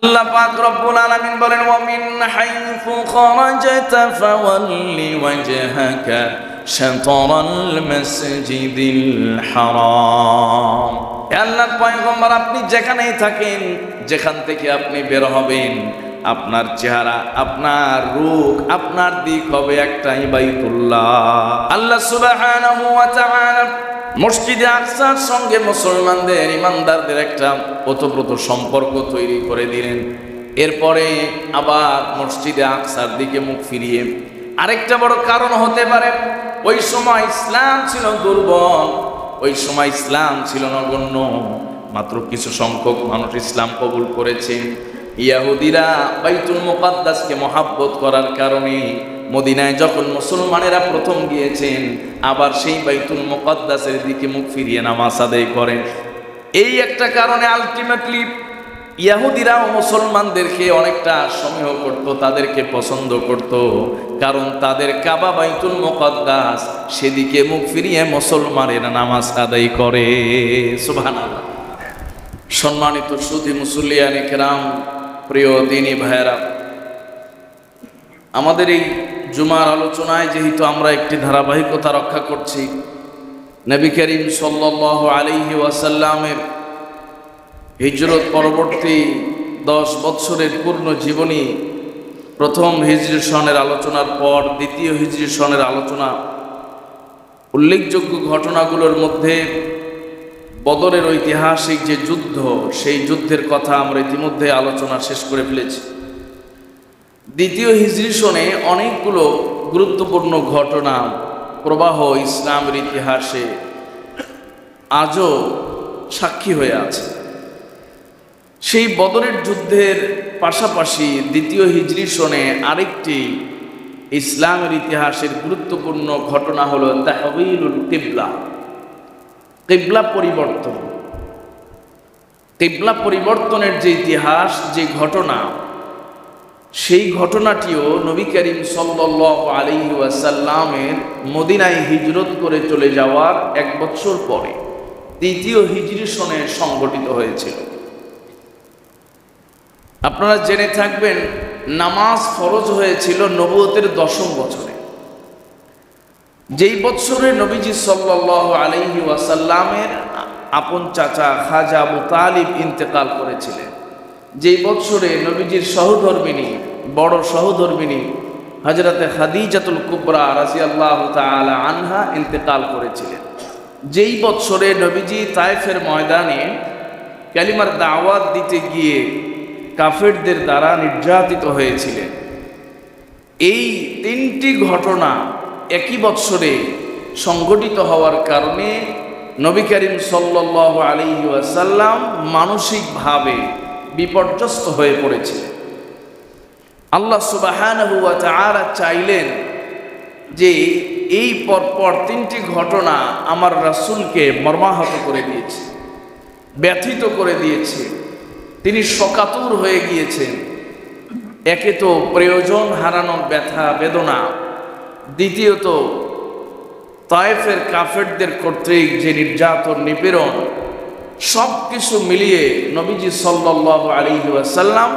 আল্লাহ পাক রব্বুল আলামিন বলেন, ওয়া মিন হাইথু খারাজাতা ফাওয়াল্লি ওয়াজহাকা শাতরাল মাসজিদিল হারাম। হে আল্লাহর পয়গম্বর, আপনি যেখানেই থাকেন, যেখান থেকে আপনি বের হবেন, আপনার চেহারা, আপনার রূখ, আপনার দিক হবে একটাই, বাইতুল্লাহ। আল্লাহ সুবহানাহু ওয়া তাআলা মসজিদে আকসার সঙ্গে মুসলমানদের, ইমানদারদের একটা ওতপ্রোত সম্পর্ক তৈরি করে দিলেন। এরপরে আবার মসজিদে আকসার দিকে মুখ ফিরিয়ে আরেকটা বড় কারণ হতে পারে, ওই সময় ইসলাম ছিল দুর্বল, ওই সময় ইসলাম ছিল নগণ্য, মাত্র কিছু সংখ্যক মানুষ ইসলাম কবুল করেছে। ইয়াহুদিরা বাইতুল মুকাদ্দাসকে মহাব্বত করার কারণে মদিনায় যখন মুসলমানেরা প্রথম গিয়েছেন, আবার সেই বাইতুল মুকাদ্দাসের দিকে মুখ ফিরিয়ে নামাজ আদায় করেন। এই একটা কারণে আলটিমেটলি ইয়াহুদিরাও মুসলমানদেরকে অনেকটা সমীহ করত, তাদেরকে পছন্দ করত, কারণ তাদের কাবা বাইতুল মুকাদ্দাস, সেদিকে মুখ ফিরিয়ে মুসলমানেরা নামাজ আদায় করে। সুবহানাল্লাহ। সম্মানিত সুধী মুসল্লিয়ানে কেরাম, প্রিয় দিনী ভাইয়েরা, আমাদের এই জুমার আলোচনায় যেহেতু আমরা একটি ধারাবাহিকতা রক্ষা করছি, নবী করিম সাল্লাল্লাহু আলাইহি ওয়াসাল্লামের হিজরত পরবর্তী 10 বছরের পূর্ণ জীবনী, প্রথম হিজরি সনের আলোচনার পর দ্বিতীয় হিজরি সনের আলোচনা, উল্লেখযোগ্য ঘটনাগুলোর মধ্যে বদরের ঐতিহাসিক যে যুদ্ধ, সেই যুদ্ধের কথা আমরা ইতিমধ্যে আলোচনা শেষ করে ফেলেছি। দ্বিতীয় হিজরি সনে অনেকগুলো গুরুত্বপূর্ণ ঘটনা প্রবাহ ইসলামের ইতিহাসে আজও সাক্ষী হয়ে আছে। সেই বদরের যুদ্ধের পাশাপাশি দ্বিতীয় হিজরি সনে আরেকটি ইসলামের ইতিহাসের গুরুত্বপূর্ণ ঘটনা হলো তাহওয়িলুল কিবলা, কিবলা পরিবর্তন। কিবলা পরিবর্তনের যে ইতিহাস, যে ঘটনা, সেই ঘটনাটিও নবী করিম সাল্লাল্লাহু আলাইহি ওয়াসাল্লামের মদিনায় হিজরত করে চলে যাওয়ার 1 বছর পরে দ্বিতীয় হিজরি সনে সংঘটিত হয়েছিল। আপনারা জেনে থাকবেন, নামাজ ফরজ হয়েছিল নবুয়তের 10ম বছরে, যেই বছরে নবীজি সাল্লাল্লাহু আলাইহি ওয়াসাল্লামের আপন চাচা খাজা আবু তালিব ইন্তেকাল করেছিলেন, যেই বছরে নবীজির সহধর্মিনী, বড় সহধর্মিনী হযরতে খাদিজাতুল কুবরা রাদিয়াল্লাহু তাআলা আনহা ইন্তেকাল করেছিলেন, যেই বছরে নবীজি তায়েফের ময়দানে কালিমার দাওয়াত দিতে গিয়ে কাফেরদের দ্বারা নির্যাতিত হয়েছিলেন। এই 3টি ঘটনা একই বছরে সংঘটিত হওয়ার কারণে নবী করিম সাল্লাল্লাহু আলাইহি ওয়াসাল্লাম মানসিকভাবে বিপর্যস্ত হয়ে পড়েছিলেন। আল্লাহ সুবহানাহু ওয়া তাআলা চাইলেন যে এই পরপর 3টি ঘটনা আমার রাসূলকে মর্মাহত করে দিয়েছে, ব্যথিত করে দিয়েছে, তিনি শোকাতুর হয়ে গিয়েছেন। একে তো প্রয়োজন হারানোর ব্যথা বেদনা, দ্বিতীয়ত তায়েফের কাফেরদের কর্তৃক যে নির্যাতন নিপীড়ন, সব কিছু মিলিয়ে নবীজি সাল্লাল্লাহু আলাইহি ওয়াসাল্লাম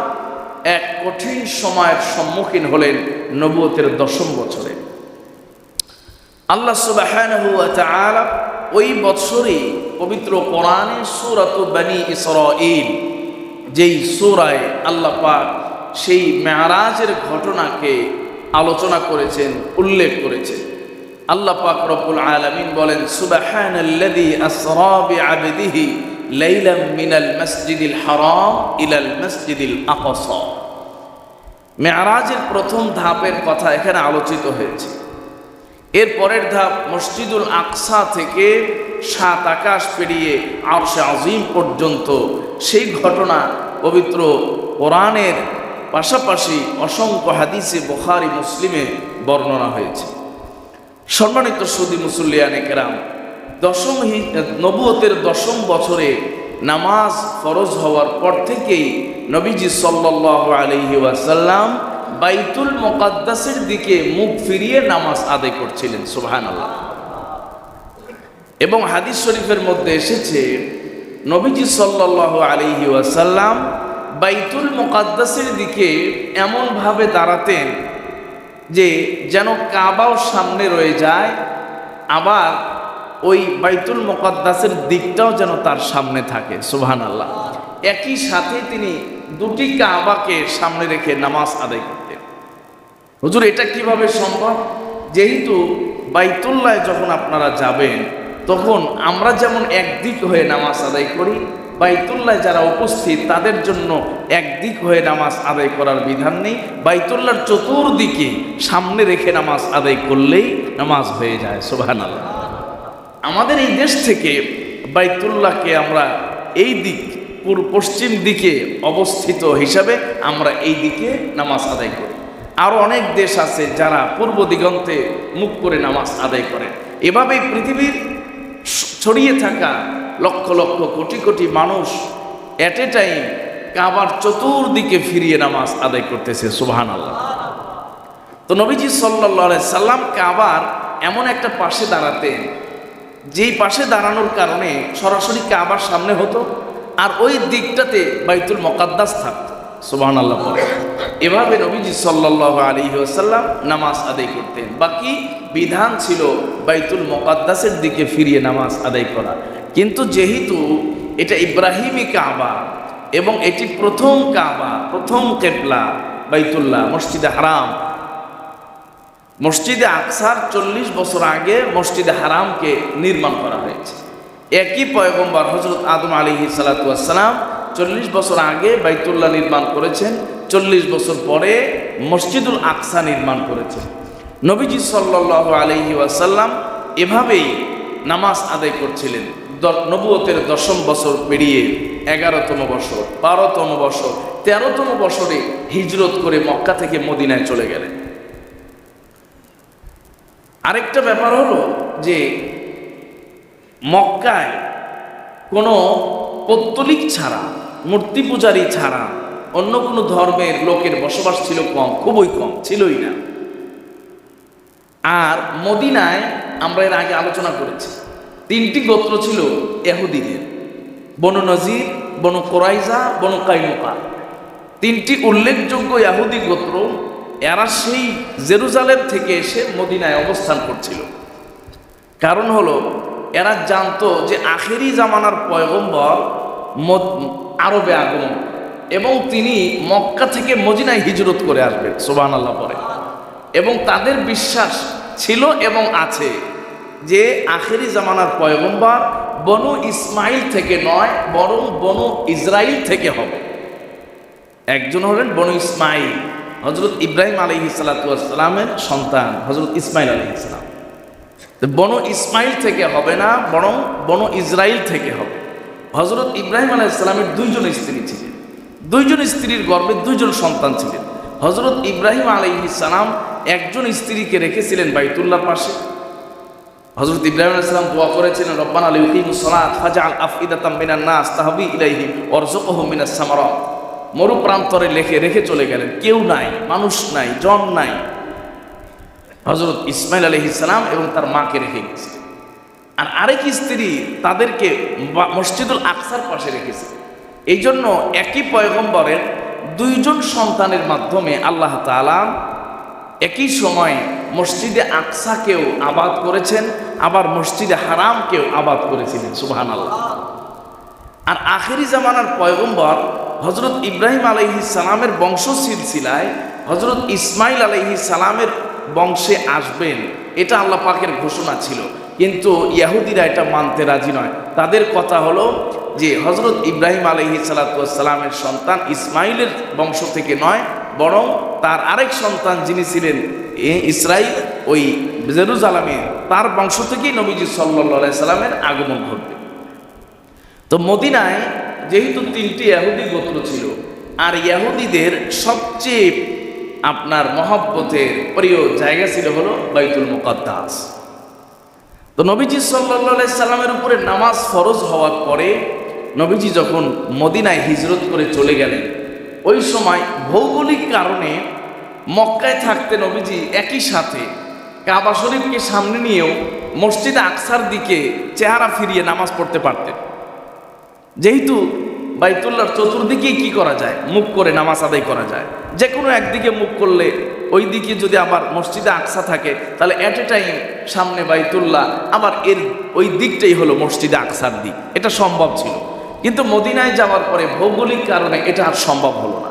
এক কঠিন সময়ের সম্মুখীন হলেন নবুয়তের 10ম বছরে। আল্লাহ সুবহানাহু ওয়া তাআলা ওই বছরই পবিত্র কোরআনে সূরাত বনী ইসরাঈল, যেই সূরায় আল্লাহ পাক সেই মেরাজের ঘটনাকে আলোচনা করেছেন, উল্লেখ করেছেন। আল্লাহ পাক রব্বুল আলামিন বলেন, সুবহানাল্লাযী আসরা বিআবদিহি লাইলাম মিনাল মাসজিদিল হারাম ইলাল মাসজিদিল আকসা। মেরাজের প্রথম ধাপের কথা এখানে আলোচিত হয়েছে। এর পরের ধাপ মসজিদুল আকসা থেকে 7 আকাশ পেরিয়ে আরশে আজিম পর্যন্ত, সেই ঘটনা পবিত্র কোরআনের পাশাপাশি অসংখ্য হাদিসে বুখারী মুসলিমে বর্ণনা হয়েছে। সম্মানিত সুধী মুসল্লিয়ানে কেরাম, নবুয়তের 10ম বছরে নামাজ ফরজ হওয়ার পর থেকেই নবীজি সাল্লাল্লাহু আলাইহি ওয়াসাল্লাম বাইতুল মুকাদ্দাসের দিকে মুখ ফিরিয়ে নামাজ আদায় করছিলেন। সুবহানাল্লাহ। এবং হাদিস শরীফের মধ্যে এসেছে, নবীজি সাল্লাল্লাহু আলাইহি ওয়াসাল্লাম বাইতুল মুকাদ্দাসের দিকে এমনভাবে দাঁড়াতেন যে যেন কাবাও সামনে রয়ে যায়, আবার ওই বাইতুল মুকাদ্দাসের দিকটাও যেন তার সামনে থাকে। সুবহানাল্লাহ। একই সাথে তিনি দুটি কাবাকে সামনে রেখে নামাজ আদায় করতেন। হুজুর, এটা কিভাবে সম্ভব? যেহেতু বাইতুল্লাহ যখন আপনারা যাবেন তখন আমরা যেমন একদিক হয়ে নামাজ আদায় করি, বাইতুল্লাহ যারা উপস্থিত তাদের জন্য একদিক হয়ে নামাজ আদায় করার বিধান নেই। বাইতুল্লাহর চতুর্দিকে সামনে রেখে নামাজ আদায় করলেই নামাজ হয়ে যায়। সুবহানাল্লাহ। আমাদের এই দেশ থেকে বাইতুল্লাহকে আমরা এই দিক পশ্চিম দিকে অবস্থিত হিসাবে আমরা এই দিকে নামাজ আদায় করি। আরও অনেক দেশ আছে যারা পূর্ব দিগন্তে মুখ করে নামাজ আদায় করে। এভাবেই পৃথিবীর ছড়িয়ে থাকা লক্ষ লক্ষ কোটি কোটি মানুষ এট এ টাইম কাবার চতুর্দিকে ফিরিয়ে নামাজ আদায় করতেছে। সুবহানাল্লাহ। তো নবীজি সাল্লাল্লাহু আলাইহি সাল্লাম কাবার এমন একটা পাশে দাঁড়াতেন যেই পাশে দাঁড়ানোর কারণে সরাসরি কাবার সামনে হতো, আর ওই দিকটাতে বাইতুল মুকাদ্দাস থাকতো। সুবহানাল্লাহ। এভাবে নবীজি সাল্লাল্লাহু আলাইহি ওয়াসাল্লাম নামাজ আদায় করতেন। বাকি বিধান ছিল বাইতুল মুকাদ্দাসের দিকে ফিরিয়ে নামাজ আদায় করা। কিন্তু যেহেতু এটা ইব্রাহিমী কাবা এবং এটি প্রথম কাবা, প্রথম কিবলা বাইতুল্লাহ, মসজিদে হারাম, মসজিদে আকসার 40 বছর আগে মসজিদে হারামকে নির্মাণ করা হয়েছে। একই পয়গম্বর হযরত আদম আলাইহিস সালাতু ওয়াস সালাম 40 বছর আগে বাইতুল্লাহ নির্মাণ করেছেন, 40 বছর পরে মসজিদুল আকসা নির্মাণ করেছেন। নবীজি সাল্লাল্লাহু আলাইহি ওয়াসাল্লাম এভাবেই নামাজ আদায় করছিলেন। নবুয়তের 10ম বছর পেরিয়ে 11তম বছর, 12তম বছর, 13তম বছরে হিজরত করে মক্কা থেকে মদিনায় চলে গেলেন। আরেকটা ব্যাপার হলো যে মক্কায় কোনো পৌত্তলিক ছাড়া, মূর্তি পূজারী ছাড়া অন্য কোনো ধর্মের লোকের বসবাস ছিল কম, খুবই কম, ছিলই না। আর মদিনায় আমরা এর আগে আলোচনা করেছি 3টি গোত্র ছিল ইহুদিদের, বনু নজির, বনু কুরাইজা, বনু কাইনুকা। 3টি উল্লেখযোগ্য ইহুদি গোত্র, এরা সেই জেরুজালেম থেকে এসে মদিনায় অবস্থান করছিল। কারণ হলো এরা জানতো যে আখেরি জামানার পয়গম্বর আরবে আগমন এবং তিনি মক্কা থেকে মদিনায় হিজরত করে আসবেন। সুবহানাল্লাহ পরে। এবং তাদের বিশ্বাস ছিল এবং আছে যে আখেরি জামানার পয়গম্বর বনু ইসমাইল থেকে নয়, বরং বনু ইসরাইল থেকে হবে। একজন হলেন বনু ইসমাইল, হযরত ইব্রাহিম আলাইহিস সালাতু ওয়াস সালামের সন্তান হযরত ইসমাইল আলাইহিস সালাম। বনু ইসমাইল থেকে হবে না, বরং বনু ইসরাইল থেকে হবে। হযরত ইব্রাহিম আলাইহিস সালামের 2জন স্ত্রী ছিলেন, 2জন স্ত্রীর গর্ভে 2জন সন্তান ছিলেন। হযরত ইব্রাহিম আলাইহিস সালাম একজন স্ত্রীকে রেখেছিলেন বাইতুল্লাহর পাশে। হযরত ইব্রাহিম আলাইহিস সালাম দোয়া করেছিলেন, রব্বানা লিউকিমুস সালাত ফাজআল আফইদাতাম মিনান নাস তাহবি ইলাইহিম ওয়ারযুকহুম মিনাস সামারাত। মরু প্রান্তরে রেখে চলে গেলেন, কেউ নাই, মানুষ নাই, জন নাই। হযরত ইসমাইল আলাইহিস সালাম এবং তার মাকে রেখে গেছে। আর আরেক স্ত্রী তাদেরকে মসজিদুল আকসার পাশে রেখেছে। এই জন্য একই পয়গম্বরের 2জন সন্তানের মাধ্যমে আল্লাহ তাআলা একই সময় মসজিদে আকসাকেও আবাদ করেছেন, আবার মসজিদে হারামকেও আবাদ করেছিলেন। সুবহানাল্লাহ। আর আখেরি জামানার পয়গম্বর হযরত ইব্রাহিম আলাইহিস সালামের বংশ সিলসিলায় হযরত ইসমাইল আলাইহিস সালামের বংশে আসবেন, এটা আল্লাহ পাকের ঘোষণা ছিল। কিন্তু ইহুদিরা এটা মানতে রাজি নয়। তাদের কথা হলো যে হযরত ইব্রাহিম আলাইহিস সালাতু ওয়াস সালামের সন্তান ইসমাইলের বংশ থেকে নয়, বরং তার আরেক সন্তান যিনি ছিলেন ইসরাইল, ওই জেরুজালেমে, তার বংশ থেকেই নবীজি সাল্লাল্লাহু আলাইহি সাল্লামের আগমন ঘটবে। তো মদিনায় যেহেতু 3টি ইহুদি গোত্র ছিল, আর ইহুদিদের সবচেয়ে আপনার মহব্বতের প্রিয় জায়গা ছিল হলো বাইতুল মুকাদ্দাস। তো নবীজি সাল্লাল্লাহু আলাইহি সাল্লামের উপরে নামাজ ফরজ হওয়ার পরে নবীজি যখন মদিনায় হিজরত করে চলে গেলেন, ওই সময় ভৌগোলিক কারণে মক্কায় থাকতে নবীজি একই সাথে কাবা শরীফকে সামনে নিয়েও মসজিদে আকসার দিকে চেহারা ফিরিয়ে নামাজ পড়তে পারতেন। যেহেতু বাইতুল্লাহর চতুর্দিকেই কি করা যায়, মুখ করে নামাজ আদায় করা যায়। যে কোনো একদিকে মুখ করলে ওই দিকে যদি আবার মসজিদে আকসা থাকে তাহলে অ্যাট এ টাইম সামনে বাইতুল্লাহ, আবার এর ওই দিকটাই হলো মসজিদে আকসার দিক। এটা সম্ভব ছিল, কিন্তু মদিনায় যাওয়ার পরে ভৌগোলিক কারণে এটা আর সম্ভব হলো না।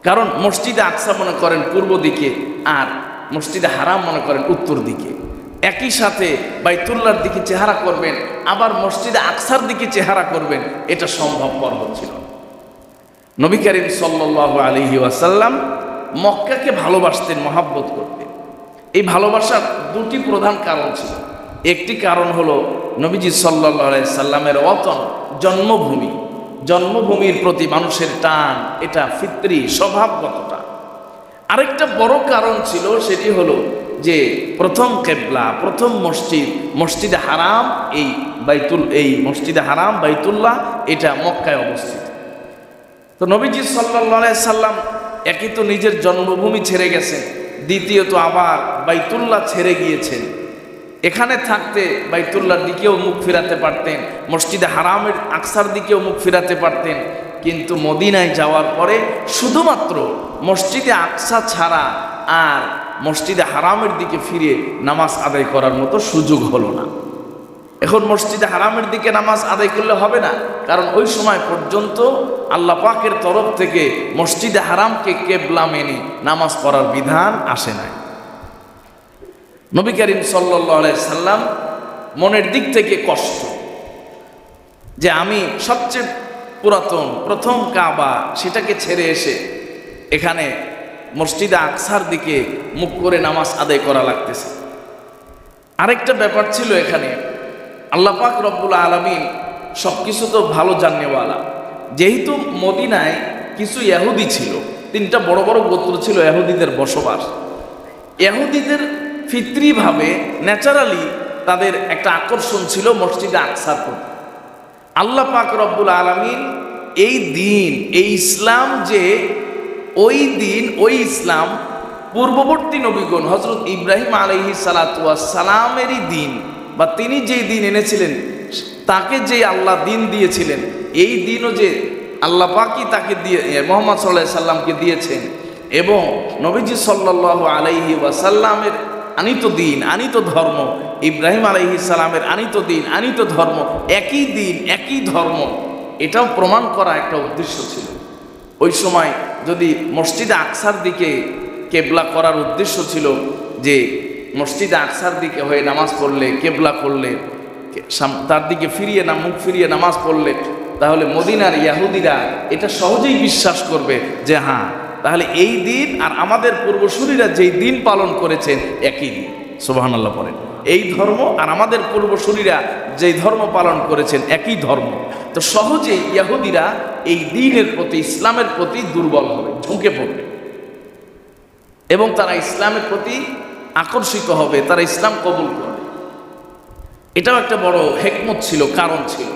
কারণ মসজিদে আকসা মনে করেন পূর্ব দিকে, আর মসজিদে হারাম মনে করেন উত্তর দিকে। একই সাথে বাইতুল্লাহর দিকে চেহারা করবেন, আবার মসজিদে আকসার দিকে চেহারা করবেন, এটা সম্ভবপর হচ্ছিল। নবী করিম সাল্লাল্লাহু আলাইহি ওয়াসাল্লাম মক্কাকে ভালোবাসতেন, মহাব্বত করতেন। এই ভালোবাসার দুটি প্রধান কারণ ছিল। একটি কারণ হলো নবীজি সাল্লাল্লাহু আলাইহি সাল্লামের ওতন, জন্মভূমি, জন্মভূমির প্রতি মানুষের টান, এটা ফিতরি স্বভাবগত টান। আরেকটা বড় কারণ ছিল, সেটি হলো যে প্রথম কেবলা, প্রথম মসজিদ, মসজিদে হারাম, এই মসজিদে হারাম বাইতুল্লাহ এটা মক্কায় অবস্থিত। তো নবীজি সাল্লাল্লাহু আলাইহি সাল্লাম একই তো নিজের জন্মভূমি ছেড়ে গেছেন, দ্বিতীয়ত আবার বাইতুল্লাহ ছেড়ে গিয়েছেন। এখানে থাকতে বাইতুল্লাহর দিকেও মুখ ফিরাতে পারতেন, মসজিদে হারামের আকসার দিকেও মুখ ফিরাতে পারতেন, কিন্তু মদিনায় যাওয়ার পরে শুধুমাত্র মসজিদে আকসা ছাড়া আর মসজিদে হারামের দিকে ফিরে নামাজ আদায় করার মতো সুযোগ হলো না। এখন মসজিদে হারামের দিকে নামাজ আদায় করলে হবে না, কারণ ওই সময় পর্যন্ত আল্লাহ পাকের তরফ থেকে মসজিদে হারামকে কেবলা মেনে নামাজ পড়ার বিধান আসে নাই। নবী করিম সাল্লাল্লাহু আলাইহি সাল্লাম মনের দিক থেকে কষ্ট যে আমি সবচেয়ে পুরাতন প্রথম কাবা সেটাকে ছেড়ে এসে এখানে মসজিদে আকসার দিকে মুখ করে নামাজ আদায় করা লাগতেছে। আরেকটা ব্যাপার ছিল, এখানে আল্লাহ পাক রব্বুল আলামিন সবকিছু তো ভালো জানেওয়ালা। যেহেতু মদিনায় কিছু ইহুদি ছিল, তিনটা বড় বড় গোত্র ছিল ইহুদিদের বসবাস। ইহুদিদের ফিতরিভাবে ন্যাচারালি তাদের একটা আকর্ষণ ছিল মসজিদে আকসার প্রতি। আল্লাহ পাক রব্বুল আলামিন এই দিন, এই ইসলাম, যে ওই দিন ওই ইসলাম পূর্ববর্তী নবীগণ হযরত ইব্রাহিম আলাইহিস সালাতু ওয়াস সালামেরই দিন, বা তিনি যেই দিন এনেছিলেন, তাকে যে আল্লাহ দিন দিয়েছিলেন, এই দিনও যে আল্লাহ পাকই তাকে দিয়ে মুহাম্মদ সাল্লাল্লাহু আলাইহি সাল্লামকে দিয়েছেন, এবং নবীজি সাল্লাল্লাহু আলাইহি ওয়াসাল্লামের আনিত দিন, আনিত ধর্ম, ইব্রাহিম আলাইহিস সালামের আনিত দিন, আনিত ধর্ম, একই দিন একই ধর্ম, এটাও প্রমাণ করা একটা উদ্দেশ্য ছিল। ওই সময় যদি মসজিদে আকসার দিকে কেবলা করার উদ্দেশ্য ছিল যে মসজিদে আকসার দিকে হয়ে নামাজ পড়লে, কেবলা করলে, তার দিকে ফিরিয়ে মুখ ফিরিয়ে নামাজ পড়লে, তাহলে মদিনার ইহুদিরা এটা সহজেই বিশ্বাস করবে যে হ্যাঁ, তাহলে এই দিন আর আমাদের পূর্বসূরীরা যেই দিন পালন করেছেন একই দিন। সুবহানাল্লাহ পড়েন। এই ধর্ম আর আমাদের পূর্বসূরীরা যেই ধর্ম পালন করেছেন একই ধর্ম। তো সহজেই ইহুদিরা এই দ্বীনের প্রতি, ইসলামের প্রতি দুর্বল হবে, ঝুঁকে পড়বে, এবং তারা ইসলামের প্রতি আকর্ষিত হবে, তারা ইসলাম কবুল করবে। এটাও একটা বড় হিকমত ছিল, কারণ ছিল।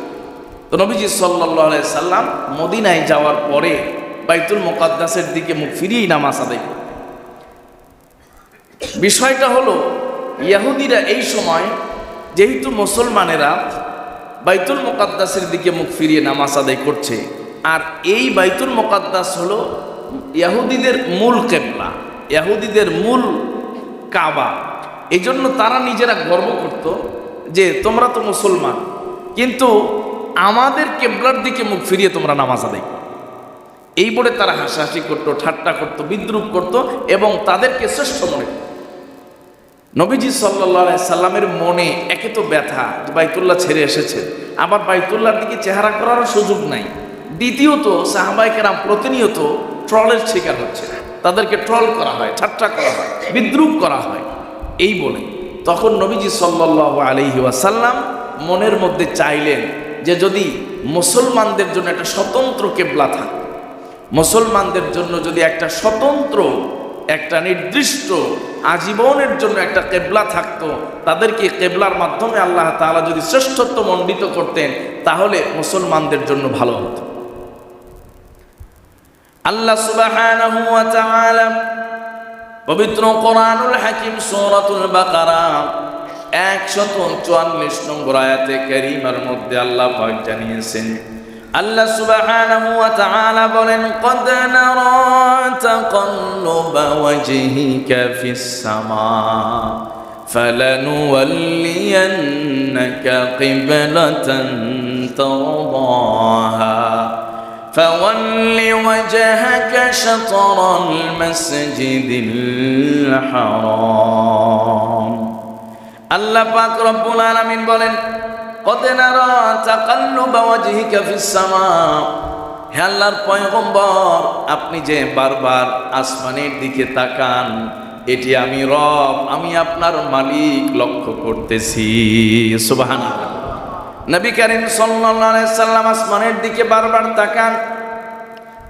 তো নবীজি সাল্লাল্লাহু আলাইহি সাল্লাম মদিনায় যাওয়ার পরে বাইতুল মুকাদ্দাসের দিকে মুখ ফিরিয়েই নামাজ আদায় করতেন। বিষয়টা হলো, ইহুদিরা এই সময় যেহেতু মুসলমানেরা বাইতুল মুকাদ্দাসের দিকে মুখ ফিরিয়ে নামাজ আদায় করছে, আর এই বাইতুল মুকাদ্দাস হলো ইহুদিদের মূল কেবলা, ইহুদিদের মূল কাবা। এই জন্য তারা নিজেরা গর্ব করত যে তোমরা তো মুসলমান, কিন্তু আমাদের কেবলার দিকে মুখ ফিরিয়ে তোমরা নামাজ আদায় করো। এই বলে তারা হাসাহাসি করতো, ঠাট্টা করতো, বিদ্রুপ করতো, এবং তাদেরকে শ্রেষ্ঠ মনে করত। নবীজি সাল্লাল্লাহু আলাইহি সাল্লামের মনে একে তো ব্যথা, বাইতুল্লাহ ছেড়ে এসেছে, আবার বাইতুল্লাহর দিকে চেহারা করারও সুযোগ নাই। দ্বিতীয়ত সাহাবায়ে কেরাম প্রতিনিয়ত ট্রলের শিকার হচ্ছে, তাদেরকে ট্রল করা হয়, ঠাট্টা করা হয়, বিদ্রুপ করা হয়। এই বলে তখন নবীজি সাল্লাল্লাহু আলাইহি ওয়াসাল্লাম মনের মধ্যে চাইলেন যে যদি মুসলমানদের জন্য একটা স্বতন্ত্র কেবলা থাকে, মুসলমানদের জন্য যদি একটা স্বতন্ত্র, একটা নির্দিষ্ট আজীবনের জন্য একটা কেবলা থাকতো, তাদেরকে কেবলার মাধ্যমে আল্লাহ তাআলা যদি শ্রেষ্ঠত্ব মণ্ডিত করতেন, তাহলে মুসলমানদের জন্য ভালো হতো। আল্লাহ সুবহানাহু ওয়া তাআলা পবিত্র কোরআনুল হাকিম সূরাতুল বাকারা 144 নম্বর আয়াতে কারীমার মধ্যে আল্লাহ পাক জানিয়েছেন, আল্লাহ সুবহানাহু ওয়া তাআলা বলেন, قد نرى تقلب وجهك في السماء فلنولينك قبلة ترضاها فول وجهك شطر المسجد الحرام। আল্লাহ পাক রব্বুল আলামিন বলেন, قد نرى تقلب وجهك في السماء। হে আল্লাহর পয়গম্বর, আপনি যে বারবার আসমানের দিকে তাকান, এটি আমি রব, আমি আপনার মালিক লক্ষ্য করতেছি। সুবহানাল্লাহ। নবী করিম সাল্লাল্লাহু আলাইহি সাল্লাম আসমানের দিকে বারবার তাকান।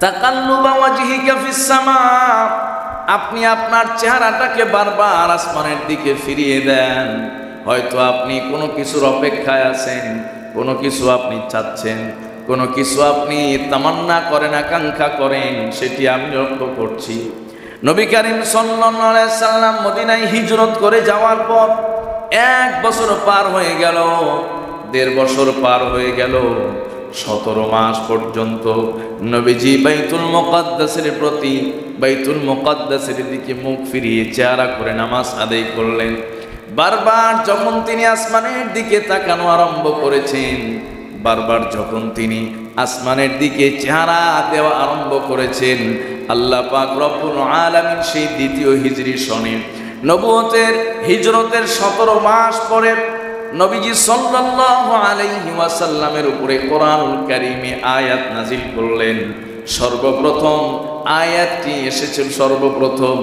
তাকাল্লুবা ওয়াজহিকা ফিস সামা, আপনি আপনার চেহারাটাকে বারবার আসমানের দিকে ফিরিয়ে দেন। হয়তো আপনি কোনো কিছুর অপেক্ষায় আছেন, কোনো কিছু আপনি চাচ্ছেন, কোনো কিছু আপনি তামান্না করেন, আকাঙ্ক্ষা করেন, সেটি আমি লক্ষ্য করছি। নবী করিম সাল্লাল্লাহু আলাইহি সাল্লাম মদিনায় হিজরত করে যাওয়ার পর 1 বছর পার হয়ে গেল, 1.5 বছর পার হয়ে গেল, 17 মাস পর্যন্ত নবীজি বাইতুল মুকাদ্দাসের প্রতি, বাইতুল মুকাদ্দাসের দিকে মুখ ফিরিয়ে চেহারা করে নামাজ আদায় করলেন। বারবার যখন তিনি আসমানের দিকে তাকানো আরম্ভ করেছেন, বারবার যখন তিনি আসমানের দিকে চেহারা দেওয়া আরম্ভ করেছেন, আল্লাহ পাক রব্বুল আলামিন সেই দ্বিতীয় হিজরি সনে নবুয়তের হিজরতের 17 মাস পরে নবীজি সাল্লাল্লাহু আলাইহি ওয়াসাল্লামের উপরে কোরআনুল কারীমে আয়াত নাজিল করলেন। সর্বপ্রথম আয়াতটি এসেছিল সর্বপ্রথম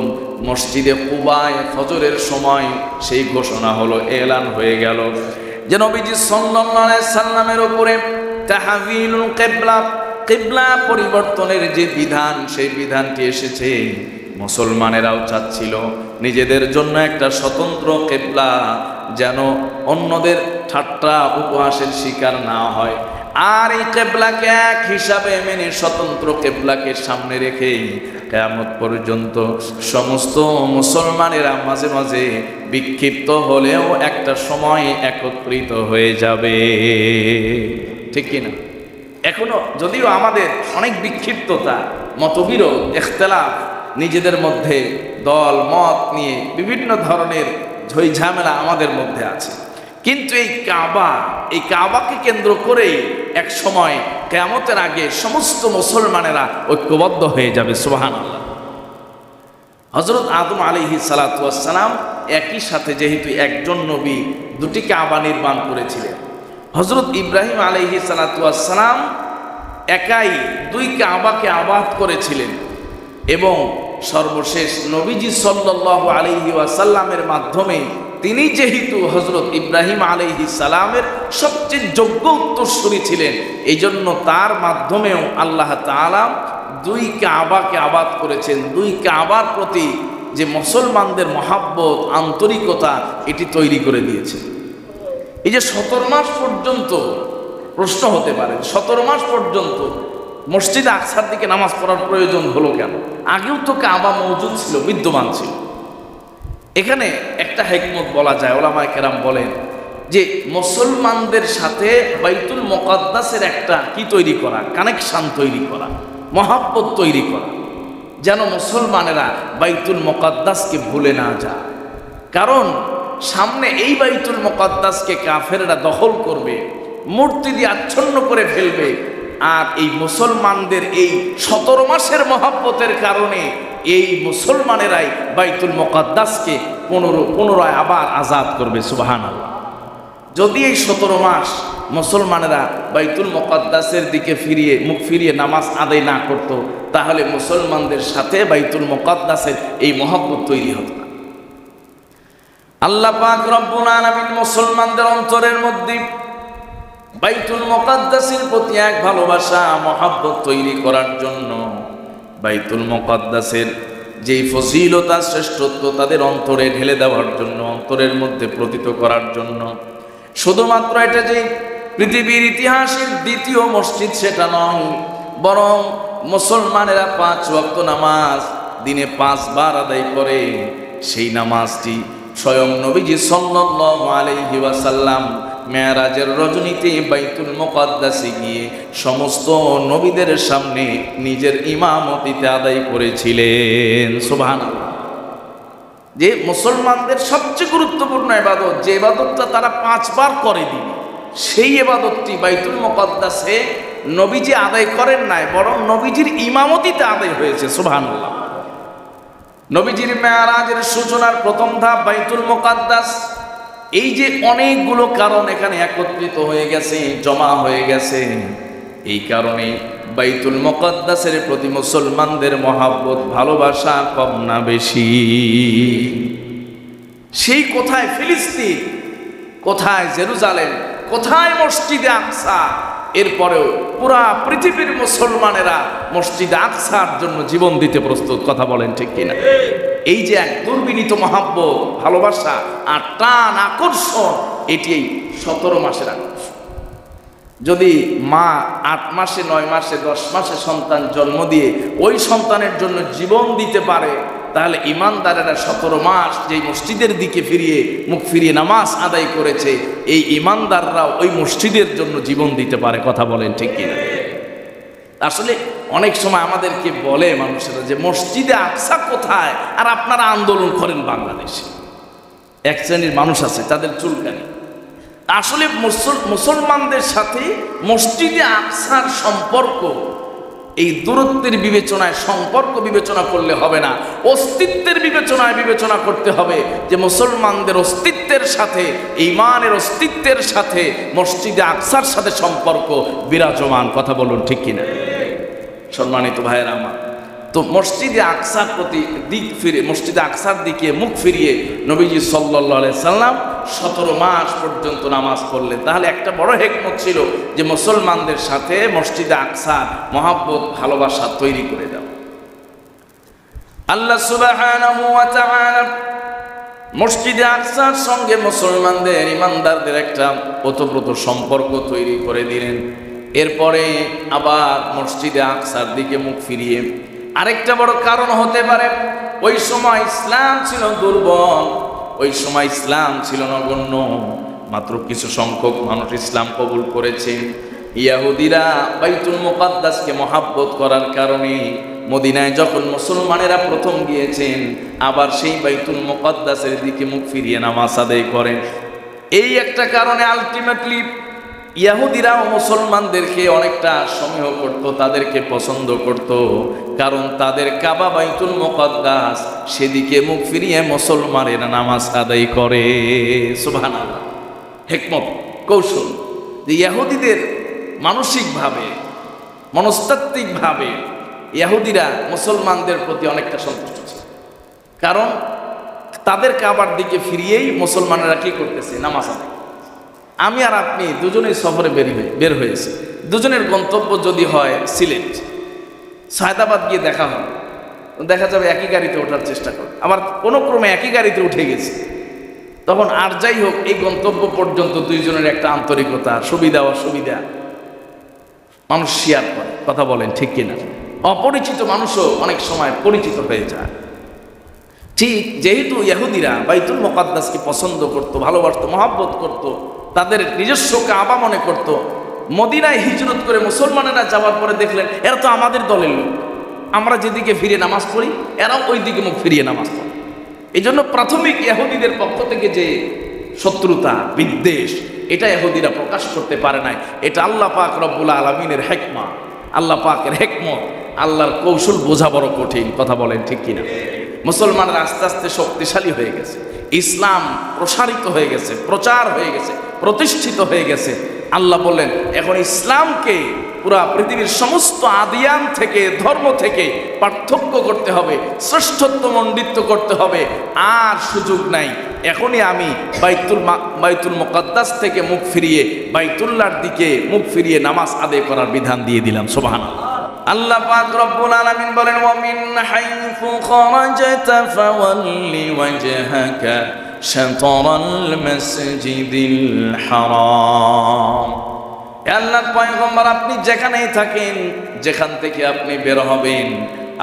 মসজিদে কুবায় ফজরের সময়। সেই ঘোষণা হলো, এলান হয়ে গেল যে নবীজি সাল্লাল্লাহু আলাইহি সাল্লামের উপরে তাহওয়িলুল কিবলা, কিবলা পরিবর্তনের যে বিধান, সেই বিধানটি এসেছে। মুসলমানেরাও চাচ্ছিল নিজেদের জন্য একটা স্বতন্ত্র কিবলা, যেন অন্যদের ঠাট্টা উপহাসের শিকার না হয়। আর এই কিবলাকে এক হিসাবে মেনে স্বতন্ত্র কিবলাকে সামনে রেখেই কিয়ামত পর্যন্ত সমস্ত মুসলমানেরা মাঝে মাঝে বিক্ষিপ্ত হলেও একটা সময় একত্রিত হয়ে যাবে, ঠিক কিনা? এখনো যদিও আমাদের অনেক বিক্ষিপ্ততা, মতবিরোধ, ইখতিলাফ, নিজেদের মধ্যে দল মত নিয়ে বিভিন্ন ধরনের ঝই ঝামেলা আমাদের মধ্যে আছে, কিন্তু এই কাবাকে কেন্দ্র করেই এক সময় কিয়ামতের আগে সমস্ত মুসলমানেরা ঐক্যবদ্ধ হয়ে যাবে। সুবহানাল্লাহ। হযরত আদম আলাইহিস সালাতু ওয়াস সালাম একই সাথে যেহেতু একজন নবী দুটি কাবা নির্মাণ করেছিলেন, হযরত ইব্রাহিম আলাইহিস সালাতু ওয়াস সালাম একাই 2 কাবাকে আবাদ করেছিলেন। এবং সর্বশেষ নবীজি সাল্লাল্লাহু আলাইহি ওয়াসাল্লামের মাধ্যমে তিনি যেহেতু হযরত ইব্রাহিম আলাইহিস সালামের সবচেয়ে যোগ্য উত্তরসূরি ছিলেন, এই জন্য তার মাধ্যমেও আল্লাহ তাআলা 2 কাবাকে আবাদ করেছেন। 2 কাবার প্রতি যে মুসলমানদের মহাব্বত, আন্তরিকতা, এটি তৈরি করে দিয়েছে। এই যে 17 মাস পর্যন্ত প্রশ্ন হতে পারে, 17 মাস পর্যন্ত মসজিদে আকসার দিকে নামাজ পড়ার প্রয়োজন হলো কেন? আগেও তো কাবা মওজুদ ছিল, বিদ্যমান ছিল। এখানে একটা হিকমত বলা যায়, ওলামায়ে কেরাম বলেন যে মুসলমানদের সাথে বাইতুল মুকাদ্দাসের একটা কি তৈরি করা, কানেকশন তৈরি করা, মহাব্বত তৈরি করা, যেন মুসলমানেরা বাইতুল মুকাদ্দাসকে ভুলে না যায়। কারণ সামনে এই বাইতুল মুকাদ্দাসকে কাফেররা দখল করবে, মূর্তি দিয়ে আচ্ছন্ন করে ফেলবে। আর এই মুসলমানদের এই 17 মাসের মহাব্বতের কারণে এই মুসলমানেরাই বাইতুল মুকাদ্দাসকে পুনরায় আবার আজাদ করবে। সুবহানাল্লাহ। যদি এই 17 মাস মুসলমানেরা বাইতুল মুকাদ্দাসের দিকে মুখ ফিরিয়ে নামাজ আদায় না করত, তাহলে মুসলমানদের সাথে বাইতুল মুকাদ্দাসের এই মহব্বত তৈরি হতো না। আল্লাহ পাক রব্বুল আলামিন মুসলমানদের অন্তরের মধ্যে বাইতুল মুকাদ্দাসের প্রতি এক ভালোবাসা, মহব্বত তৈরি করার জন্য, বাইতুল মুকাদ্দাসের যেই ফজিলত, শ্রেষ্ঠত্ব তাদের অন্তরে ঢেলে দেওয়ার জন্য, অন্তরের মধ্যে প্রতীত করার জন্য, শুধুমাত্র এটা যে পৃথিবীর ইতিহাসের দ্বিতীয় মসজিদ সেটা নয়, বরং মুসলমানেরা 5 ওয়াক্ত নামাজ দিনে 5 বার আদায় করে। সেই নামাজটি স্বয়ং নবীজি সাল্লাল্লাহু আলাইহি ওয়াসাল্লাম মেরাজের রজনীতে বাইতুল মুকাদ্দাসে গিয়ে সমস্ত নবীদের সামনে নিজের ইমামতিতে আদায় করেছিলেন। সুবহানাল্লাহ। যে মুসলমানদের সবচেয়ে গুরুত্বপূর্ণ ইবাদত, যে ইবাদতটা তারা 5 বার করে দিন, সেই ইবাদতটি বাইতুল মুকাদ্দাসে নবীজি আদায় করেন নাই, বরং নবীজির ইমামতিতে আদায় হয়েছে। সুবহানাল্লাহ। নবীজির মেরাজের সূচনার প্রথম ধাপ বাইতুল মুকাদ্দাস। এই যে অনেকগুলো কারণ এখানে একত্রিত হয়ে গেছে, জমা হয়ে গেছে, এই কারণে বাইতুল মুকাদ্দাসের প্রতি মুসলমানদের মহাব্বত, ভালোবাসা কম না বেশি? সেই কোথায় ফিলিস্তিন, কোথায় জেরুজালেম, কোথায় মসজিদে আকসা, এরপরেও পুরা পৃথিবীর মুসলমানেরা মসজিদে আকসার জন্য জীবন দিতে প্রস্তুত। কথা বলেন ঠিক কিনা? এই যে এক দুর্বিনীত মহাব্বত, ভালোবাসা আর টান, আকর্ষণ, এটি এই 17 মাসের আকর্ষণ। যদি মা 8 মাসে, 9 মাসে, 10 মাসে সন্তান জন্ম দিয়ে ওই সন্তানের জন্য জীবন দিতে পারে, তাহলে ইমানদারেরা 17 মাস যেই মসজিদের দিকে মুখ ফিরিয়ে নামাজ আদায় করেছে, এই ইমানদাররাও ওই মসজিদের জন্য জীবন দিতে পারে। কথা বলেন ঠিক কিনা? আসলে অনেক সময় আমাদেরকে বলে মানুষেরা যে মসজিদে আকসা কোথায়, আর আপনারা আন্দোলন করেন বাংলাদেশে। এক শ্রেণীর মানুষ আছে, তাদের চুলকানি। আসলে মুসলমানদের সাথে মসজিদে আকসার সম্পর্ক এই দূরত্বের বিবেচনায় সম্পর্ক বিবেচনা করলে হবে না, অস্তিত্বের বিবেচনায় বিবেচনা করতে হবে যে মুসলমানদের অস্তিত্বের সাথে, ঈমানের অস্তিত্বের সাথে মসজিদে আকসার সাথে সম্পর্ক বিরাজমান। কথা বলুন ঠিক কিনা? সম্মানিত ভাইয়েরা আমার, তো মসজিদে আকসার প্রতি মসজিদে আকসার দিকে মুখ ফিরিয়ে নবীজি সাল্লাল্লাহু আলাইহি সাল্লাম 17 মাস পর্যন্ত নামাজ পড়লেন। তাহলে একটা বড় হিকমত ছিল যে মুসলমানদের সাথে মসজিদে আকসার মহাব্বত, ভালোবাসা তৈরি করে দাও। আল্লাহ সুবহানাহু ওয়া তাআলা মসজিদে আকসার সঙ্গে মুসলমানদের, ইমানদারদের একটা ওতপ্রোত সম্পর্ক তৈরি করে দিলেন। এরপরে আবার মসজিদে আকসার দিকে মুখ ফিরিয়ে আরেকটা বড় কারণ হতে পারে, ওই সময় ইসলাম ছিল দুর্বল, ওই সময় ইসলাম ছিল নগণ্য, মাত্র কিছু সংখ্যক মানুষ ইসলাম কবুল করেছে। ইহুদিরা বাইতুল মুকাদ্দাসকে মহাব্বত করার কারণে মদিনায় যখন মুসলমানেরা প্রথম গিয়েছেন, আবার সেই বাইতুল মুকাদ্দাসের দিকে মুখ ফিরিয়ে নামাজ আদায় করেন। এই একটা কারণে আলটিমেটলি ইহুদিরাও মুসলমানদেরকে অনেকটা সমীহ করত, তাদেরকে পছন্দ করত, কারণ তাদের কাবা বাইতুল মুকাদ্দাস, সেদিকে মুখ ফিরিয়ে মুসলমানেরা নামাজ আদায় করে। সুবহানাল্লাহ। হিকমত, কৌশল, যে ইহুদিদের মানসিকভাবে, মনস্তাত্ত্বিকভাবে ইহুদিরা মুসলমানদের প্রতি অনেকটা সন্তুষ্ট ছিল, কারণ তাদের কাবার দিকে ফিরিয়েই মুসলমানেরা কি করতেছে? নামাজ আদায়। আমি আর আপনি দুজনেই সফরে বের হয়েছে, দুজনের গন্তব্য যদি হয় সিলেট, সায়দাবাদ গিয়ে দেখা হয়, দেখা যাবে একই গাড়িতে ওঠার চেষ্টা করে, আবার কোনো ক্রমে একই গাড়িতে উঠে গেছে, তখন আর যাই হোক এই গন্তব্য পর্যন্ত দুইজনের একটা আন্তরিকতা, সুবিধা অসুবিধা মানুষ শেয়ার করে। কথা বলেন ঠিক কিনা? অপরিচিত মানুষও অনেক সময় পরিচিত হয়ে যায়। ঠিক যেহেতু ইহুদিরা বাইতুল মুকাদ্দাসকে পছন্দ করত, ভালোবাসত, মহব্বত করত, তাদের নিজস্ব কাবা মনে করত, মদিনায় হিজরত করে মুসলমানেরা যাওয়ার পরে দেখলেন এরা তো আমাদের দলের লোক, আমরা যেদিকে ফিরে নামাজ পড়ি এরাও ওই দিকে মুখ ফিরিয়ে নামাজ পড়ে। এই জন্য প্রাথমিক ইহুদিদের পক্ষ থেকে যে শত্রুতা, বিদ্বেষ, এটা ইহুদিরা প্রকাশ করতে পারে নাই। এটা আল্লাহ পাক রব্বুল আলামিনের হিকমা, আল্লাহ পাকের হিকমত, আল্লাহর কৌশল বোঝা বড় কঠিন। কথা বলেন ঠিক কিনা? মুসলমানরা আস্তে আস্তে শক্তিশালী হয়ে গেছে, ইসলাম প্রসারিত হয়ে গেছে, প্রচার হয়ে গেছে, প্রতিষ্ঠিত হয়ে গেছে। আল্লাহ বললেন এখন ইসলামকে পুরা পৃথিবীর সমস্ত আদিয়ান থেকে, ধর্ম থেকে পার্থক্য করতে হবে, শ্রেষ্ঠত্ব মণ্ডিত করতে হবে, আর সুযোগ নাই। এখনই আমি বাইতুল মুকাদ্দাস থেকে মুখ ফিরিয়ে বাইতুল্লাহর দিকে মুখ ফিরিয়ে নামাজ আদায় করার বিধান দিয়ে দিলাম। সুবহানাল্লাহ। আল্লাহ পাক রব্বুল আলামিন বলেন, ওয়া মিন হাইথু খারাজতা ফাওয়াল্লি ওয়াজহাকা শাতরাল মাসজিদিল হারাম। আল্লাহর পয়গম্বর, আপনি যেখানেই থাকেন, যেখান থেকে আপনি বের হবেন,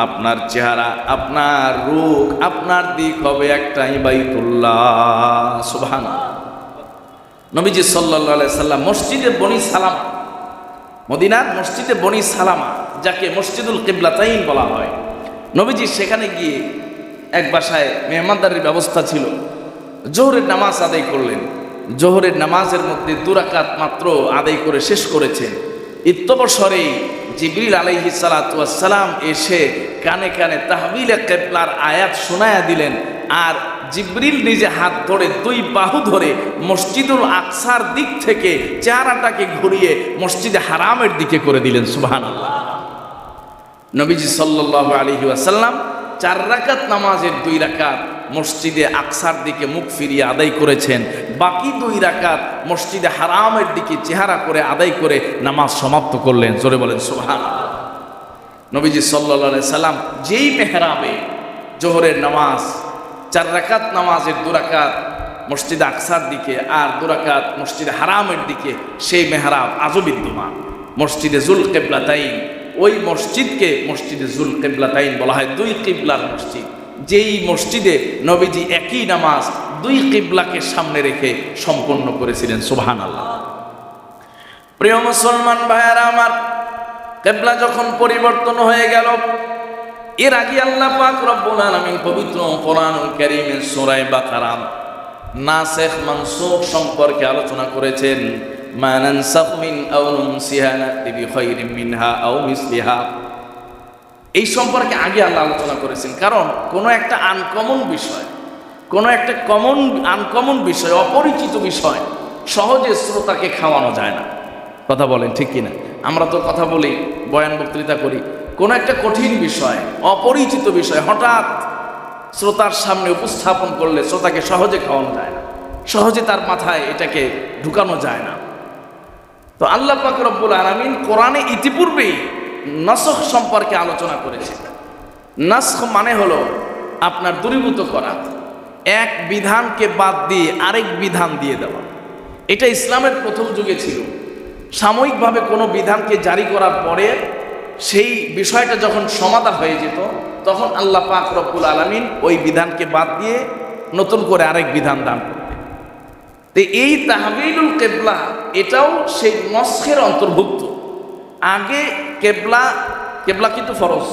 আপনার চেহারা, আপনার রূপ, আপনার দিক হবে একটাই, বাইতুল্লাহ। সুবহানাল্লাহ। নবীজি সাল্লাল্লাহু আলাইহি সাল্লাম মসজিদে বনি সালামা, মদিনার মসজিদে বনি সালামা, যাকে মসজিদুল কিবলাতাইন বলা হয়, নবীজি সেখানে গিয়ে এক বাসায় মেহমানদারির ব্যবস্থা ছিল। জোহরের নামাজ আদায় করলেন। জোহরের নামাজের মধ্যে 2 রাকাত মাত্র আদায় করে শেষ করেছেন। ইত্যবসরে জিবরিল আলাইহিস সালাতু ওয়াস সালাম এসে কানে কানে তাহবিলে কিবলার আয়াত শোনায়া দিলেন। আর জিবরিল নিজে হাত ধরে 2 বাহু ধরে মসজিদুল আকসার দিক থেকে চেহারাটাকে ঘুরিয়ে মসজিদে হারামের দিকে করে দিলেন। সুবহানাল্লাহ। নবীজি সাল্লাল্লাহু আলাইহি ওয়াসাল্লাম 4 রাকাত নামাজের 2 রাকাত মসজিদে আকসার দিকে মুখ ফিরিয়ে আদায় করেছেন। বাকি 2 রাকাত মসজিদে হারামের দিকে চেহারা করে আদায় করে নামাজ সমাপ্ত করলেন। জোরে বলেন সুবহানাল্লাহ। নবীজি সাল্লাল্লাহু আলাইহি সাল্লাম যেই মেহরাবে জোহরের নামাজ 4 রাকাত নামাজের 2 রাকাত মসজিদে আকসার দিকে আর 2 রাকাত মসজিদে হারামের দিকে, সেই মেহরাব আজও বিদ্যমান মসজিদে জুল কিবলাতাইন। ওই মসজিদকে মসজিদে জুল কিবলাতাইন বলা হয়, 2 কিবলার মসজিদ। যেই মসজিদে নবীজি একই নামাজ 2 কিবলাকে সামনে রেখে সম্পন্ন করেছিলেন। সুবহানাল্লাহ। প্রিয় মুসলমান ভাইয়েরা আমার, কিবলা যখন পরিবর্তন হয়ে গেল, এর আগে আল্লাহ পাক রব্বুল আলামিন পবিত্র কোরআনুল কারীমের সূরা বাকারা নাসিখ মানসুখ সম্পর্কে আলোচনা করেছেন। মা নানসাখ মিন আও নুনসিহা নাতি বিখাইরিম মিনহা আও মিসলিহা। এই সম্পর্কে আগে আল্লাহ আলোচনা করেছেন, কারণ কোনো একটা আনকমন বিষয়, কোনো একটা আনকমন বিষয়, অপরিচিত বিষয় সহজে শ্রোতাকে খাওয়ানো যায় না। কথা বলেন ঠিক কিনা? আমরা তো কথা বলি, বয়ান বক্তৃতা করি, কোনো একটা কঠিন বিষয়, অপরিচিত বিষয় হঠাৎ শ্রোতার সামনে উপস্থাপন করলে শ্রোতাকে সহজে খাওয়ানো যায় না, সহজে তার মাথায় এটাকে ঢুকানো যায় না। তো আল্লাহ পাক রব্বুল আলামিন কোরআনে ইতিপূর্বেই নাসখ সম্পর্কে আলোচনা করেছে। নাসখ মানে হলো আপনার দূরীভূত করা, এক বিধানকে বাদ দিয়ে আরেক বিধান দিয়ে দেওয়া। এটা ইসলামের প্রথম যুগে ছিল। সাময়িকভাবে কোনো বিধানকে জারি করার পরে সেই বিষয়টা যখন সমাধা হয়ে যেত, তখন আল্লাহ পাক রব্বুল আলামিন ওই বিধানকে বাদ দিয়ে নতুন করে আরেক বিধান দান করতেন। তো এই তাহবিলুল কিবলা এটাও সেই নসখের অন্তর্ভুক্ত। আগে কেবলা কিন্তু ফরজ,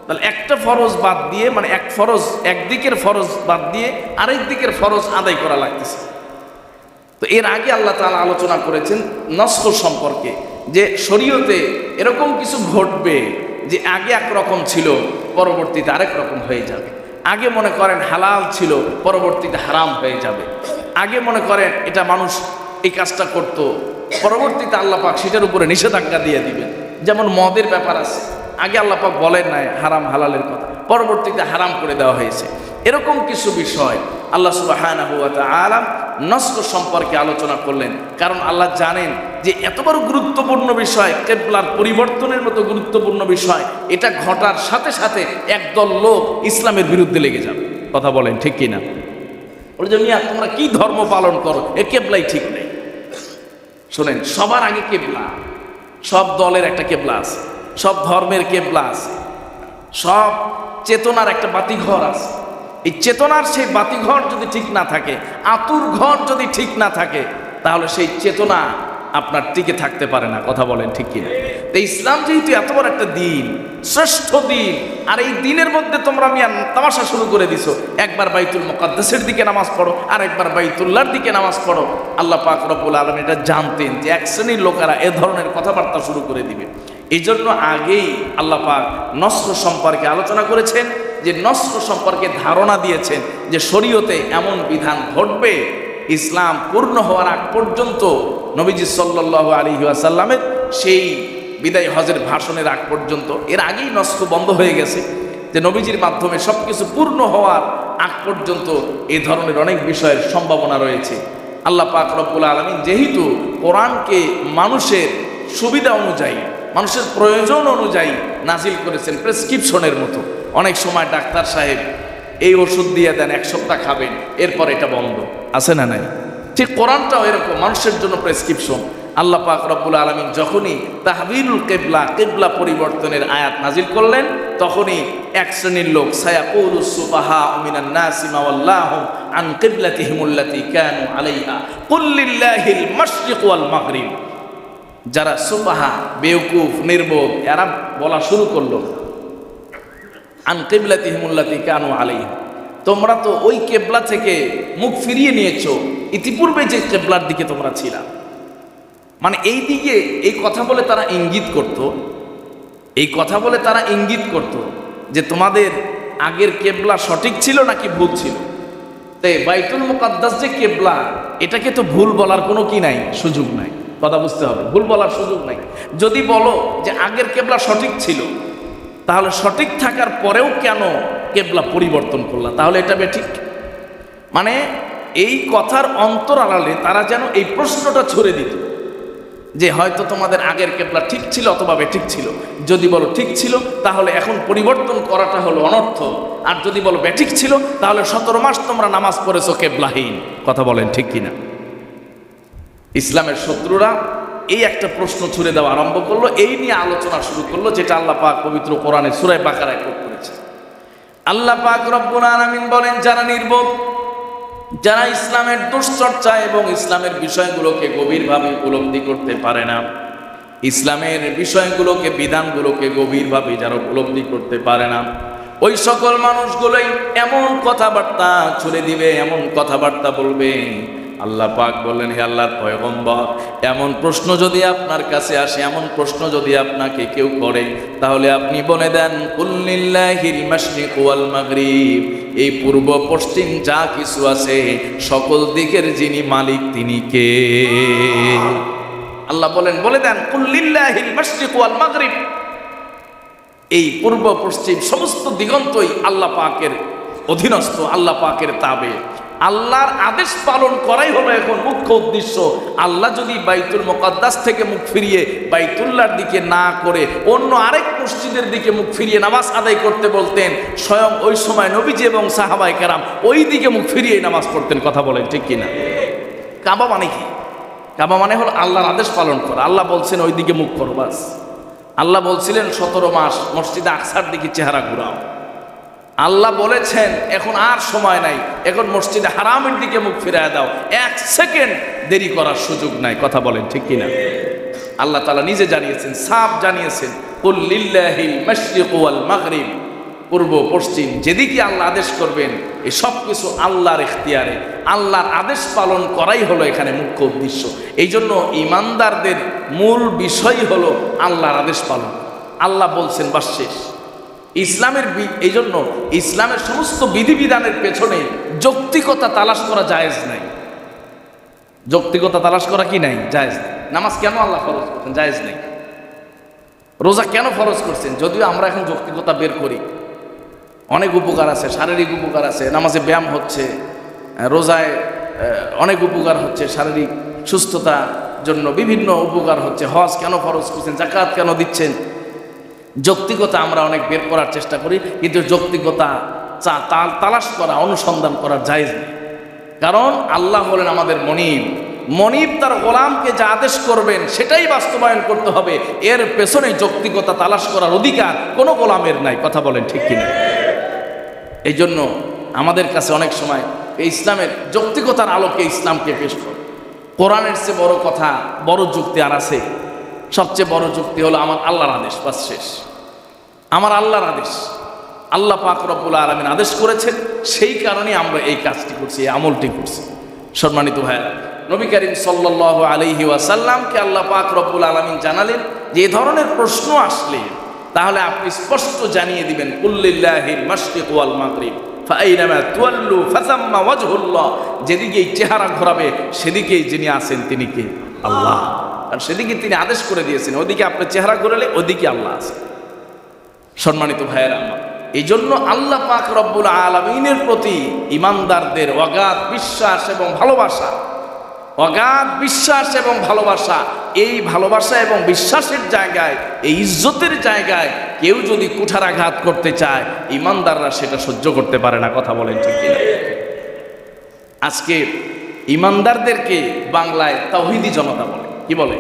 তাহলে একটা ফরজ বাদ দিয়ে, মানে একদিকের ফরজ বাদ দিয়ে আরেক দিকের ফরজ আদায় করা লাগতেছে। তো এর আগে আল্লাহ তাআলা আলোচনা করেছেন নসখ সম্পর্কে, যে শরীয়তে এরকম কিছু ঘটবে যে আগে একরকম ছিল, পরবর্তীতে আরেক রকম হয়ে যাবে। আগে মনে করেন হালাল ছিল, পরবর্তীতে হারাম হয়ে যাবে। আগে মনে করেন এটা মানুষ এই কাজটা করত, পরবর্তীতে আল্লাহ পাক সেটার উপরে নিষেধাজ্ঞা দিয়ে দিবেন। যেমন মদের ব্যাপার আছে, আগে আল্লাহ পাক বলেন নাই হারাম হালালের কথা, পরবর্তীতে হারাম করে দেওয়া হয়েছে। এরকম কিছু বিষয় আল্লাহ সুবহানাহু ওয়া তাআলা নসখ সম্পর্কে আলোচনা করলেন, কারণ আল্লাহ জানেন যে এত বড় গুরুত্বপূর্ণ বিষয়, কিবলার পরিবর্তনের মতো গুরুত্বপূর্ণ বিষয়, এটা ঘটার সাথে সাথে একদল লোক ইসলামের বিরুদ্ধে লেগে যাবে। কথা বলেন ঠিক কিনা? বলে যে মিয়া তোমরা কি ধর্ম পালন করো, এ কিবলাই ঠিক নেই। শোনেন, সবার আগে কিবলা, সব দলের একটা কিবলা আছে, সব ধর্মের কিবলা আছে, সব চেতনার একটা বাতিঘর আছে। এই চেতনার সেই বাতিঘর যদি ঠিক না থাকে, আতুর ঘর যদি ঠিক না থাকে, তাহলে সেই চেতনা আপনার টিকে থাকতে পারে না। কথা বলেন ঠিক কিনা? তো ইসলাম যেহেতু এত বড় একটা দিন, শ্রেষ্ঠ দিন, আর এই দিনের মধ্যে তোমরা মিয়া তামাশা শুরু করে দিছো। একবার বাইতুল মুকাদ্দাসের দিকে নামাজ পড়ো, আর একবার বাইতুল্লাহর দিকে নামাজ পড়ো। আল্লাহ পাক রব্বুল আলামিন এটা জানতেন যে এক শ্রেণীর লোকেরা এ ধরনের কথাবার্তা শুরু করে দিবে। এই জন্য আগেই আল্লাহ পাক নসখ সম্পর্কে আলোচনা করেছেন, যে নসখ সম্পর্কে ধারণা দিয়েছেন যে শরীয়তে এমন বিধান ঘটবে ইসলাম পূর্ণ হওয়ার আগ পর্যন্ত, নবীজি সাল্লাল্লাহু আলাইহি ওয়াসাল্লামের সেই বিদায় হজের ভাষণের আগ পর্যন্ত। এর আগেই নসখ বন্ধ হয়ে গেছে, যে নবীজির মাধ্যমে সব কিছু পূর্ণ হওয়ার আগ পর্যন্ত এই ধরনের অনেক বিষয়ের সম্ভাবনা রয়েছে। আল্লাহ পাক রব্বুল আলামিন যেহেতু কোরআনকে মানুষের সুবিধা অনুযায়ী, মানুষের প্রয়োজন অনুযায়ী নাজিল করেছেন, প্রেসক্রিপশনের মতো। অনেক সময় ডাক্তার সাহেব এই ওষুধ দিয়ে দেন, 1 সপ্তাহ খাবেন, এরপর এটা বন্ধ, আছে না নাই? ঠিক কোরআনটাও এরকম মানুষের জন্য প্রেসক্রিপশন। আল্লাহ পাক রব্বুল আলামিন যখনই তাহবিলুল কিবলা, কিবলা পরিবর্তনের আয়াত নাজিল করলেন, তখনই এক শ্রেণীর লোক সায়াকুলুস সুফাহা মিনান নাসি মা ওয়াল্লাহুম আন কিবলাতিহিমুল্লাতী কানু আলাইহা কুল লিল্লাহিল মাশরিক ওয়াল মাগরিব। যারা সুফাহা, বেওকুফ, নির্বোধ, এরা বলা শুরু করলো আন কিবলাতিহিমুল্লাতী কানু আলাইহা, তোমরা তো ওই কেবলা থেকে মুখ ফিরিয়ে নিয়েছো, ইতিপূর্বে যে কেবলার দিকে তোমরা ছিলা। মানে এই দিকে এই কথা বলে তারা ইঙ্গিত করত, এই কথা বলে তারা ইঙ্গিত করত যে তোমাদের আগের কেবলা সঠিক ছিল নাকি ভুল ছিল। তাই বাইতুল মুকাদ্দাস যে কেবলা, এটাকে তো ভুল বলার কোনো কি নাই, সুযোগ নাই। কথা বুঝতে হবে, ভুল বলার সুযোগ নাই। যদি বলো যে আগের কেবলা সঠিক ছিল, তাহলে সঠিক থাকার পরেও কেন কেবলা পরিবর্তন করলা, তাহলে এটা বেঠিক। মানে এই কথার অন্তর আড়ালে তারা যেন এই প্রশ্নটা ছড়ে দিত যে হয়তো তোমাদের আগের কেবলা ঠিক ছিল অথবা বেঠিক ছিল। যদি বলো ঠিক ছিল, তাহলে এখন পরিবর্তন করাটা হলো অনর্থ। আর যদি বলো বেঠিক ছিল, তাহলে 17 মাস তোমরা নামাজ পড়েছো কেবলাহীন। কথা বলেন ঠিক কিনা? ইসলামের শত্রুরা এই একটা প্রশ্ন ছুড়ে দেওয়া আরম্ভ করলো, এই নিয়ে আলোচনা শুরু করলো, যেটা আল্লাহ পাক পবিত্র কোরআনে সূরা বাকারায় কোট করেছে। আল্লাহ পাক রব্বুল আলামিন বলেন, যারা নির্বোধ, যারা ইসলামের দুশ্চর্চা এবং ইসলামের বিষয়গুলোকে গভীরভাবে উপলব্ধি করতে পারে না, ইসলামের বিষয়গুলোকে, বিধানগুলোকে গভীরভাবে যারা উপলব্ধি করতে পারে না, ওই সকল মানুষগুলোই এমন কথাবার্তা ছুড়ে দিবে, এমন কথাবার্তা বলবে। আল্লাহ পাক বললেন, হে আল্লাহর পয়গম্বর, এমন প্রশ্ন যদি আপনার কাছে আসে, এমন প্রশ্ন যদি আপনাকে কেউ করে, তাহলে আপনি বলে দেন, কুল লিল্লাহিল মাশরিক ওয়াল মাগরিব, এই পূর্ব পশ্চিম যা কিছু আছে সকল দিকের যিনি মালিক তিনি কে? আল্লাহ বলেন, বলে দেন, কুল লিল্লাহিল মাশরিক ওয়াল মাগরিব, এই পূর্ব পশ্চিম সমস্ত দিগন্তই আল্লাহ পাকের অধীনস্থ, আল্লাহ পাকের তাবে। আল্লাহর আদেশ পালন করাই হলো এখন মুখ্য উদ্দেশ্য। আল্লাহ যদি বাইতুল মুকাদ্দাস থেকে মুখ ফিরিয়ে বাইতুল্লাহর দিকে না করে অন্য আরেক মসজিদের দিকে মুখ ফিরিয়ে নামাজ আদায় করতে বলতেন, স্বয়ং ওই সময় নবীজি এবং সাহাবায়ে কেরাম ওই দিকে মুখ ফিরিয়ে নামাজ পড়তেন। কথা বলেন ঠিক কিনা? কাবা মানে কি? কাবা মানে হলো আল্লাহর আদেশ পালন করা। আল্লাহ বলছেন ওই দিকে মুখ করো, বাস। আল্লাহ বলছিলেন 17 মাস মসজিদে আকসার দিকে চেহারা ঘুরাও। আল্লাহ বলেছেন এখন আর সময় নাই, এখন মসজিদে হারামের দিকে মুখ ফিরিয়ে দাও, 1 সেকেন্ড দেরি করার সুযোগ নাই। কথা বলেন ঠিক কিনা? আল্লাহ তাআলা নিজে জানিয়েছেন, সাফ জানিয়েছেন, কুল লিল্লাহিল মাশরিক ওয়াল মাগরিব, পূর্ব পশ্চিম যেদিকে আল্লাহ আদেশ করবেন, এই সব কিছু আল্লাহর ইখতিয়ারে। আল্লাহর আদেশ পালন করাই হলো এখানে মুখ্য উদ্দেশ্য। এই জন্য ইমানদারদের মূল বিষয় হলো আল্লাহর আদেশ পালন। আল্লাহ বলছেন, বাস, শেষ। ইসলামের এই জন্য ইসলামের সমস্ত বিধিবিধানের পেছনে যৌক্তিকতা তালাশ করা জায়েজ নাই। যৌক্তিকতা তালাশ করা কি নাই? জায়েজ নাই। নামাজ কেন আল্লাহ ফরজ করছেন? জায়েজ নেই। রোজা কেন ফরজ করছেন? যদিও আমরা এখন যৌক্তিকতা বের করি, অনেক উপকার আছে, শারীরিক উপকার আছে, নামাজে ব্যায়াম হচ্ছে, রোজায় অনেক উপকার হচ্ছে, শারীরিক সুস্থতার জন্য বিভিন্ন উপকার হচ্ছে। হজ কেন ফরজ করছেন? যাকাত কেন দিচ্ছেন? যৌক্তিকতা আমরা অনেক বের করার চেষ্টা করি, কিন্তু যৌক্তিকতা তালাশ করা, অনুসন্ধান করা জায়েজ নেই। কারণ আল্লাহ হলেন আমাদের মনিব, তার গোলামকে যা আদেশ করবেন সেটাই বাস্তবায়ন করতে হবে। এর পেছনে যৌক্তিকতা তালাশ করার অধিকার কোনো গোলামের নাই। কথা বলেন ঠিক কিনা? এই জন্য আমাদের কাছে অনেক সময় এই ইসলামের যৌক্তিকতার আলোকে ইসলামকে পেশ করে। কোরআনের চেয়ে বড় কথা, বড় যুক্তি আর আছে? সবচেয়ে বড় যুক্তি হলো আমার আল্লাহর আদেশ, বাস, শেষ। আমার আল্লাহর আদেশ, আল্লাহ পাক রব্বুল আলামিন আদেশ করেছেন, সেই কারণে আমরা এই কাজটি করছি, এই আমলটি করছি। সম্মানিত ভাইরা, নবী করিম সাল্লাল্লাহু আলাইহি ওয়াসাল্লামকে আল্লাহ পাক রব্বুল আলামিন জানালেন যে এই ধরনের প্রশ্ন আসলে তাহলে আপনি স্পষ্ট জানিয়ে দিবেন, কুল লিল্লাহিল মাশরিক ওয়াল মাগরিব ফাআইনামা তুওয়াল্লু ফাসাম্মা ওয়াজহুল্লাহ, যেদিকেই চেহারা ঘোরাবে সেদিকেই যিনি আছেন তিনি কে? আল্লাহ। আর সেদিকে তিনি আদেশ করে দিয়েছেন, ওদিকে আপনি চেহারা ঘোরালে ওদিকে আল্লাহ আছে। সম্মানিত ভাইয়েরা আমার, এই জন্য আল্লাহ পাক রব্বুল আলামিনের প্রতি ইমানদারদের অগাধ বিশ্বাস এবং ভালোবাসা, অগাধ বিশ্বাস এবং ভালোবাসা, এই ভালোবাসা এবং বিশ্বাসের জায়গায়, এই ইজ্জতের জায়গায় কেউ যদি কুঠারাঘাত করতে চায়, ইমানদাররা সেটা সহ্য করতে পারে না। কথা বলেন ঠিক কিনা? আজকে ইমানদারদেরকে বাংলায় তাওহীদি জনতা বলে। কি বলে?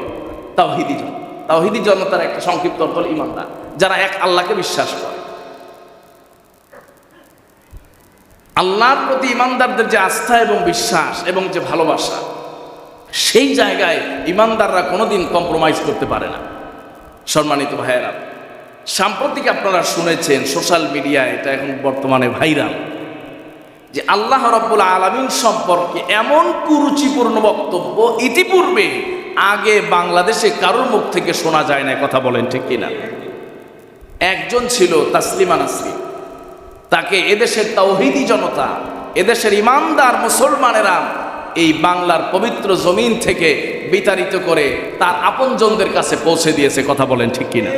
তাওহীদি জনতা। তাওহীদি জনতার একটা সংক্ষিপ্ত অর্থ হল ইমানদার, যারা এক আল্লাহকে বিশ্বাস করে। আল্লাহর প্রতি ইমানদারদের যে আস্থা এবং বিশ্বাস এবং যে ভালোবাসা, সেই জায়গায় ইমানদাররা কোনোদিন কম্প্রোমাইজ করতে পারে না। সম্মানিত ভাইয়েরা, সাম্প্রতিক আপনারা শুনেছেন সোশ্যাল মিডিয়ায়, এটা এখন বর্তমানে ভাইরাল, যে আল্লাহ রাব্বুল আলামিন সম্পর্কে এমন কুরুচিপূর্ণ বক্তব্য ইতিপূর্বে আগে বাংলাদেশে কারোর মুখ থেকে শোনা যায় না। কথা বলেন ঠিক কিনা? একজন ছিল তাসলিমা নাসরিন, তাকে এদেশের তাওহীদি জনতা, এদেশের ইমানদার মুসলমানেরা এই বাংলার পবিত্র জমিন থেকে বিতাড়িত করে তার আপনজনদের কাছে পৌঁছে দিয়েছে। কথা বলেন ঠিক কিনা?